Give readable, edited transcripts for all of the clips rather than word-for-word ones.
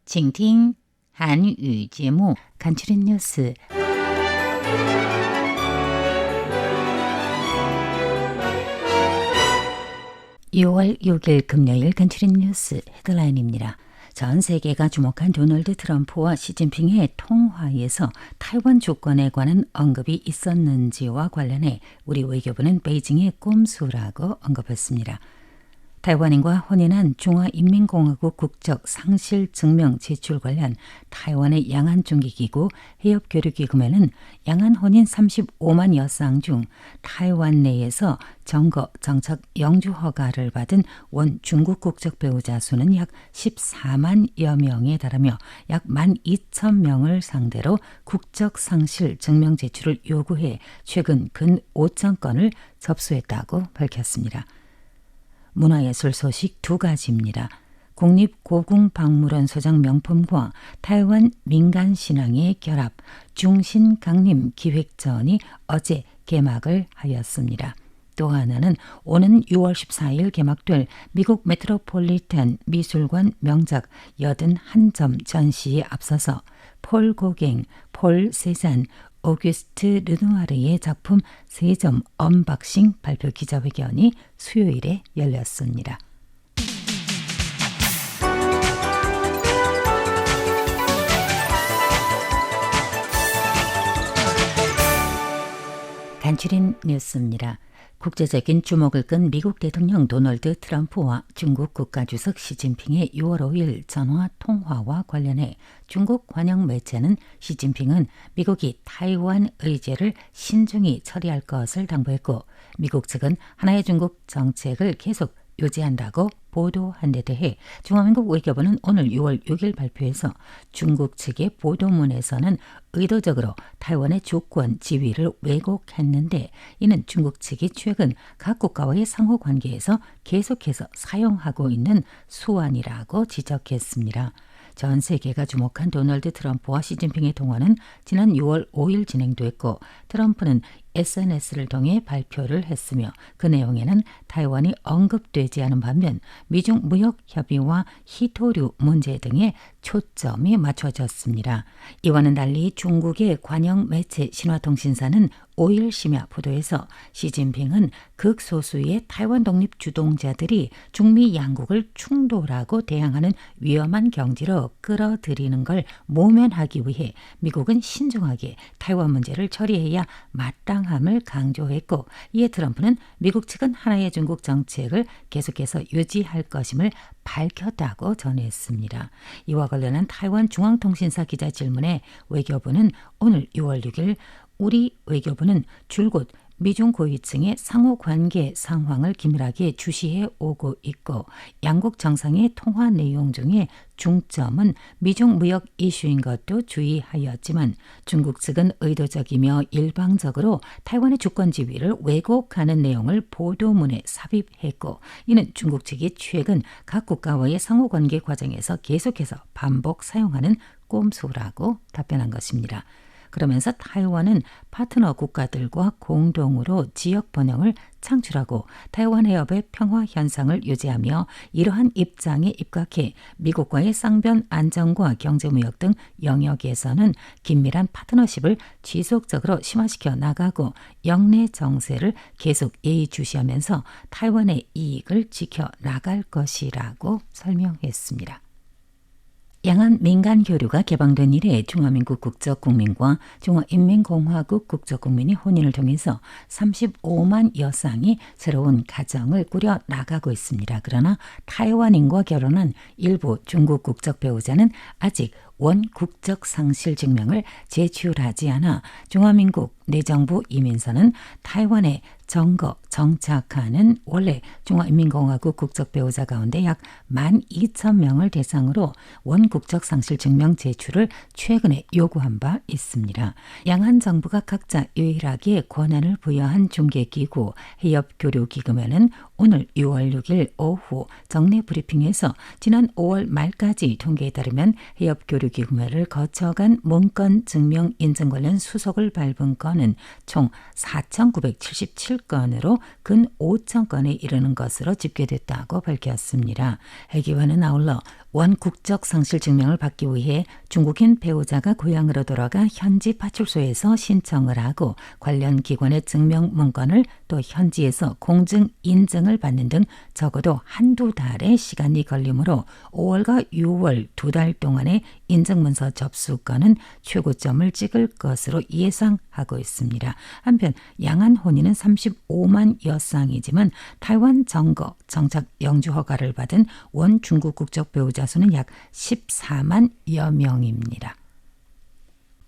请听韩语节目 간추린 뉴스. (6월 6일) 금요일 간추린 뉴스 헤드라인입니다. 전 세계가 주목한 도널드 트럼프와 시진핑의 통화에서 타이완 주권에 관한 언급이 있었는지와 관련해 우리 외교부는 베이징의 꼼수라고 언급했습니다. 타이완인과 혼인한 중화인민공화국 국적 상실 증명 제출 관련 타이완의 양안 중개기구 해협교류기금에는 양안 혼인 35만 여쌍 중 타이완 내에서 정거, 정착, 영주 허가를 받은 원 중국 국적 배우자 수는 약 14만여 명에 달하며 약 12,000명을 상대로 국적 상실 증명 제출을 요구해 최근 근 5천 건을 접수했다고 밝혔습니다. 문화예술 소식 두 가지입니다. 국립고궁박물원 소장 명품과 타이완 민간신앙의 결합 중신강림 기획전이 어제 개막을 하였습니다. 또 하나는 오는 6월 14일 개막될 미국 메트로폴리탄 미술관 명작 81점 전시에 앞서서 폴 고갱, 폴 세잔, 오규스트 르누아르의 작품 3점 언박싱 발표 기자회견이 수요일에 열렸습니다. 간추린 뉴스입니다. 국제적인 주목을 끈 미국 대통령 도널드 트럼프와 중국 국가주석 시진핑의 6월 5일 전화 통화와 관련해 중국 관영 매체는 시진핑은 미국이 타이완 의제를 신중히 처리할 것을 당부했고 미국 측은 하나의 중국 정책을 계속 유지한다고 보도한 데 대해 중화민국 외교부는 오늘 6월 6일 발표에서 중국 측의 보도문에서는 의도적으로 타이완의 주권 지위를 왜곡했는데 이는 중국 측이 최근 각 국가와의 상호관계에서 계속해서 사용하고 있는 수완이라고 지적했습니다. 전 세계가 주목한 도널드 트럼프와 시진핑의 통화는 지난 6월 5일 진행됐고 트럼프는 SNS를 통해 발표를 했으며 그 내용에는 타이완이 언급되지 않은 반면 미중 무역 협의와 희토류 문제 등에 초점이 맞춰졌습니다. 이와는 달리 중국의 관영 매체 신화통신사는 5일 심야 보도에서 시진핑은 극소수의 타이완 독립 주동자들이 중미 양국을 충돌하고 대항하는 위험한 경지로 끌어들이는 걸 모면하기 위해 미국은 신중하게 타이완 문제를 처리해야 마땅함을 강조했고 이에 트럼프는 미국 측은 하나의 중국 정책을 계속해서 유지할 것임을 밝혔다고 전했습니다. 이와 관련한 타이완 중앙통신사 기자 질문에 외교부는 오늘 6월 6일 우리 외교부는 줄곧 미중 고위층의 상호관계 상황을 긴밀하게 주시해 오고 있고 양국 정상의 통화 내용 중에 중점은 미중 무역 이슈인 것도 주의하였지만 중국 측은 의도적이며 일방적으로 타이완의 주권 지위를 왜곡하는 내용을 보도문에 삽입했고 이는 중국 측이 최근 각 국가와의 상호관계 과정에서 계속해서 반복 사용하는 꼼수라고 답변한 것입니다. 그러면서 타이완은 파트너 국가들과 공동으로 지역 번영을 창출하고 타이완 해협의 평화 현상을 유지하며 이러한 입장에 입각해 미국과의 쌍변 안정과 경제무역 등 영역에서는 긴밀한 파트너십을 지속적으로 심화시켜 나가고 영내 정세를 계속 예의주시하면서 타이완의 이익을 지켜 나갈 것이라고 설명했습니다. 양안 민간 교류가 개방된 이래 중화민국 국적 국민과 중화인민공화국 국적 국민이 혼인을 통해서 35만 여쌍이 새로운 가정을 꾸려 나가고 있습니다. 그러나 타이완인과 결혼한 일부 중국 국적 배우자는 아직 원 국적 상실 증명을 제출하지 않아 중화민국 내정부 이민서는 타이완에 정거, 정착하는 원래 중화인민공화국 국적 배우자 가운데 약 12,000명을 대상으로 원국적 상실 증명 제출을 최근에 요구한 바 있습니다. 양한 정부가 각자 유일하게 권한을 부여한 중개기구 해협교류기금회는 오늘 6월 6일 오후 정례 브리핑에서 지난 5월 말까지 통계에 따르면 해협교류기금회를 거쳐간 문건 증명 인증 관련 수속을 밟은 건은 총 4,977건으로 근 5,000건에 이르는 것으로 집계됐다고 밝혔습니다. 회계원은 아울러 원국적 상실 증명을 받기 위해 중국인 배우자가 고향으로 돌아가 현지 파출소에서 신청을 하고 관련 기관의 증명 문건을 또 현지에서 공증 인증을 받는 등 적어도 한두 달의 시간이 걸리므로 5월과 6월 2달 동안의 인증문서 접수건은 최고점을 찍을 것으로 예상하고 있습니다. 한편 양안 혼인은 35만 여쌍이지만 타이완 정착 영주 허가를 받은 원 중국 국적 배우자 수는 약 14만여 명입니다.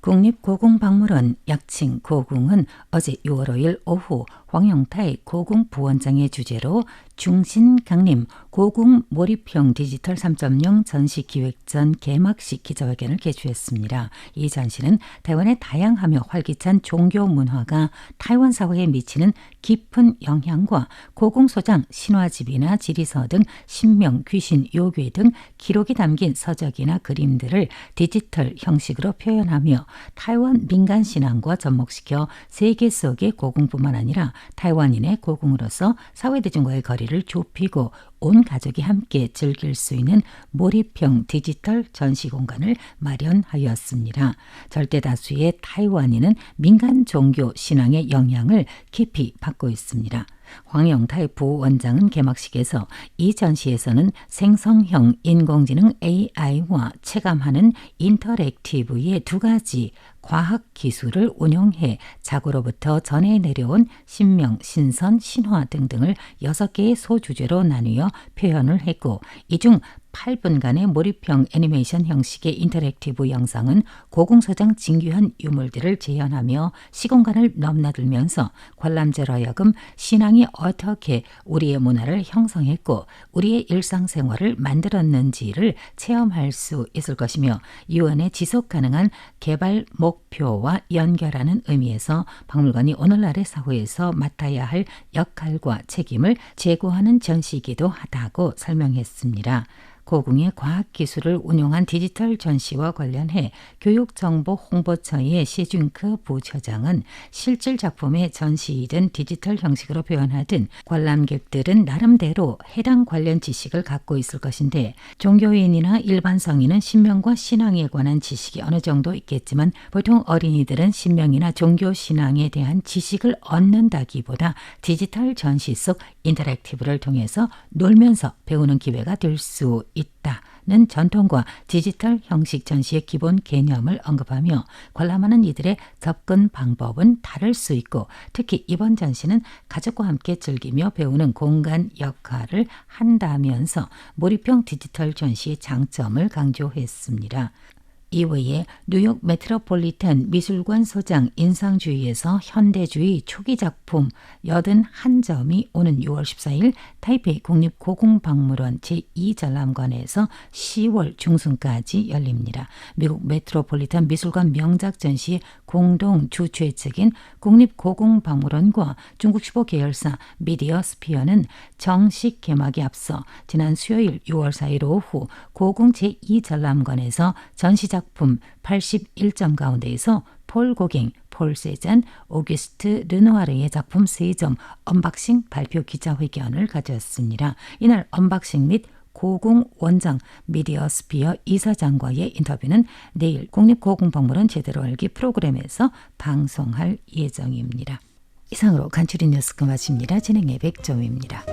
국립고궁박물원 약칭 고궁은 어제 6월 5일 오후 황영타의 고궁 부원장의 주재로 중신 강림 고궁 몰입형 디지털 3.0 전시기획전 개막식 기자회견을 개최했습니다. 이 전시는 타이완의 다양하며 활기찬 종교 문화가 타이완 사회에 미치는 깊은 영향과 고궁 소장 신화집이나 지리서 등 신명, 귀신, 요괴 등 기록이 담긴 서적이나 그림들을 디지털 형식으로 표현하며 타이완 민간 신앙과 접목시켜 세계 속의 고궁뿐만 아니라 타이완인의 고궁으로서 사회대중과의 거리를 좁히고 온 가족이 함께 즐길 수 있는 몰입형 디지털 전시 공간을 마련하였습니다. 절대 다수의 타이완인은 민간 종교 신앙의 영향을 깊이 받고 있습니다. 황영타의 부원장은 개막식에서 이 전시에서는 생성형 인공지능 AI와 체감하는 인터랙티브의 두 가지 과학 기술을 운용해 자고로부터 전해 내려온 신명, 신선, 신화 등등을 6개의 소주제로 나누어 표현을 했고 이 중 8분간의 몰입형 애니메이션 형식의 인터랙티브 영상은 고궁소장 진귀한 유물들을 재현하며 시공간을 넘나들면서 관람자로 하여금 신앙이 어떻게 우리의 문화를 형성했고 우리의 일상생활을 만들었는지를 체험할 수 있을 것이며 유엔의 지속가능한 개발 목표와 연결하는 의미에서 박물관이 오늘날의 사회에서 맡아야 할 역할과 책임을 제고하는 전시이기도 하다고 설명했습니다. 고궁의 과학기술을 운용한 디지털 전시와 관련해 교육정보홍보처의 시준크 부처장은 실질 작품의 전시이든 디지털 형식으로 표현하든 관람객들은 나름대로 해당 관련 지식을 갖고 있을 것인데 종교인이나 일반 성인은 신명과 신앙에 관한 지식이 어느 정도 있겠지만 보통 어린이들은 신명이나 종교신앙에 대한 지식을 얻는다기보다 디지털 전시 속 인터랙티브를 통해서 놀면서 배우는 기회가 될 수 있다는 전통과 디지털 형식 전시의 기본 개념을 언급하며 관람하는 이들의 접근 방법은 다를 수 있고 특히 이번 전시는 가족과 함께 즐기며 배우는 공간 역할을 한다면서 몰입형 디지털 전시의 장점을 강조했습니다. 이외에 뉴욕 메트로폴리탄 미술관 소장 인상주의에서 현대주의 초기 작품 81점이 오는 6월 14일 타이페이 국립고궁박물원 제2전람관에서 10월 중순까지 열립니다. 미국 메트로폴리탄 미술관 명작 전시의 공동 주최측인 국립고궁박물원과 중국 15계열사 미디어 스피어는 정식 개막에 앞서 지난 수요일 6월 4일 오후 고궁 제2전람관에서 전시작 작품 81점 가운데에서 폴 고갱, 폴 세잔, 오규스트 르누아르의 작품 3점 언박싱 발표 기자회견을 가졌습니다. 이날 언박싱 및 고궁 원장 미디어 스피어 이사장과의 인터뷰는 내일 국립고궁박물원 제대로 알기 프로그램에서 방송할 예정입니다. 이상으로 간추린 뉴스 마칩니다. 진행의 백점입니다.